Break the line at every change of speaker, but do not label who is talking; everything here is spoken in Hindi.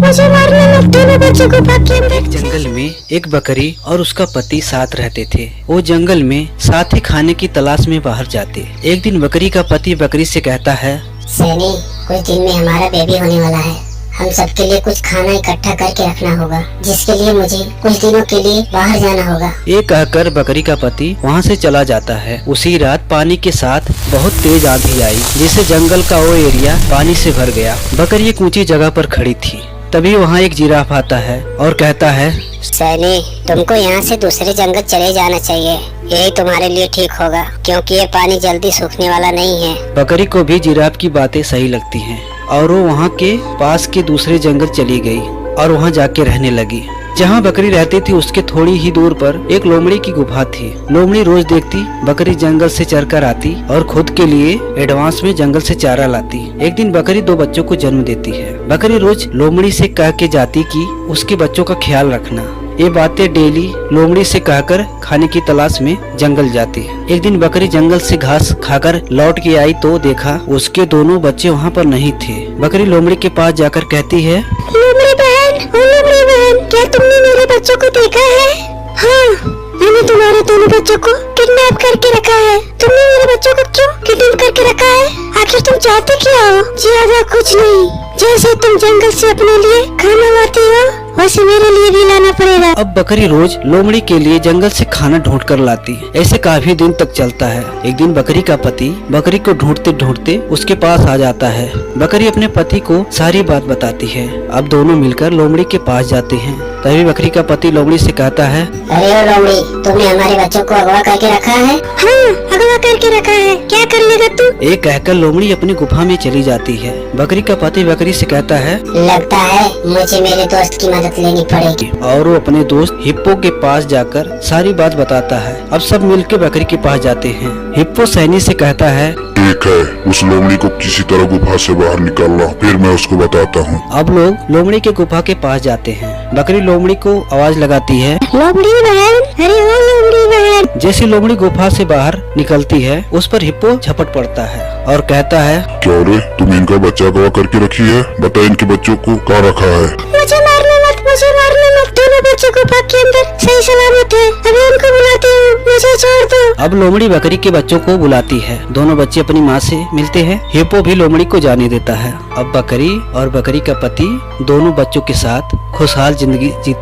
मुझे मारने मत, दोनों बच्चों को भाग के अंदर।
जंगल में एक बकरी और उसका पति साथ रहते थे। वो जंगल में साथ ही खाने की तलाश में बाहर जाते। एक दिन बकरी का पति बकरी से कहता है,
सैनी, कुछ दिन में हमारा बेबी होने वाला है। हम सबके लिए कुछ खाना इकट्ठा करके रखना होगा, जिसके लिए मुझे कुछ दिनों के लिए बाहर जाना होगा।
ये कहकर बकरी का पति वहाँ से चला जाता है। उसी रात पानी के साथ बहुत तेज आंधी आई, जिससे जंगल का वो एरिया पानी से भर गया। बकरी एक ऊंची जगह पर खड़ी थी। तभी वहाँ एक जिराफ आता है और कहता है,
सैनी, तुमको यहाँ से दूसरे जंगल चले जाना चाहिए। यही तुम्हारे लिए ठीक होगा, क्योंकि ये पानी जल्दी सूखने वाला नहीं है।
बकरी को भी जिराफ की बातें सही लगती हैं और वो वहाँ के पास के दूसरे जंगल चली गई और वहाँ जाके रहने लगी। जहाँ बकरी रहती थी उसके थोड़ी ही दूर पर एक लोमड़ी की गुफा थी। लोमड़ी रोज देखती बकरी जंगल से चर कर आती और खुद के लिए एडवांस में जंगल से चारा लाती। एक दिन बकरी 2 बच्चों को जन्म देती है। बकरी रोज लोमड़ी से कह के जाती कि उसके बच्चों का ख्याल रखना। ये बातें डेली लोमड़ी से कहकर खाने की तलाश में जंगल जाती है। एक दिन बकरी जंगल से घास खाकर लौट के आई तो देखा उसके दोनों बच्चे वहाँ पर नहीं थे। बकरी लोमड़ी के पास जाकर कहती है,
लोमड़ी बहन, क्या तुमने मेरे बच्चों को देखा है? हाँ, मैंने तुम्हारे दोनों बच्चों को किडनैप करके रखा है। तुमने मेरे बच्चों को क्यों किडनैप करके रखा है? आखिर तुम चाहते क्या हो? ज्यादा कुछ नहीं, जैसे तुम जंगल से अपने लिए खाना लाती हो, वैसे मेरे लिए भी लाना पड़ेगा।
अब बकरी रोज लोमड़ी के लिए जंगल से खाना ढूंढ कर लाती। ऐसे काफी दिन तक चलता है। एक दिन बकरी का पति बकरी को ढूंढते ढूंढते उसके पास आ जाता है। बकरी अपने पति को सारी बात बताती है। अब दोनों मिलकर लोमड़ी के पास जाते हैं। तभी बकरी का पति लोमड़ी से कहता है,
अरे ओ लोमड़ी, तुमने हमारे बच्चों को अगवा करके रखा है? हाँ, अगवा करके रखा है। क्या कर लेगा तू?
ये कहकर लोमड़ी अपनी गुफा में चली जाती है। बकरी का पति बकरी से कहता है,
लगता है मुझे मेरे दोस्त की मदद लेनी पड़ेगी।
और वो अपने दोस्त हिप्पो के पास जाकर सारी बात बताता है। अब सब मिलकर बकरी के पास जाते हैं। हिप्पो सैनी से कहता है,
ठीक है, उस लोमड़ी को किसी तरह गुफा से बाहर निकालना, फिर मैं उसको बताता हूँ।
अब लोग लोमड़ी के गुफा के पास जाते हैं। बकरी लोमड़ी को आवाज लगाती है,
लोमड़ी बहन, अरे ओ लोमड़ी बहन।
जैसे लोमड़ी गुफा से बाहर निकलती है उस पर हिप्पो झपट पड़ता है और कहता है,
क्या रे, तुम इनका बच्चा अगवा करके रखी है? बता इनके बच्चों को कहाँ रखा है?
मुझे मारने मत, दोनों बच्चों को भाग के अंदर सही सलामत है। अभी उनको बुलाती हूँ, मुझे छोड़ दो।
अब लोमड़ी बकरी के बच्चों को बुलाती है। दोनों बच्चे अपनी माँ से मिलते हैं। हिप्पो भी लोमड़ी को जाने देता है। अब बकरी और बकरी का पति दोनों बच्चों के साथ खुशहाल जिंदगी जीते।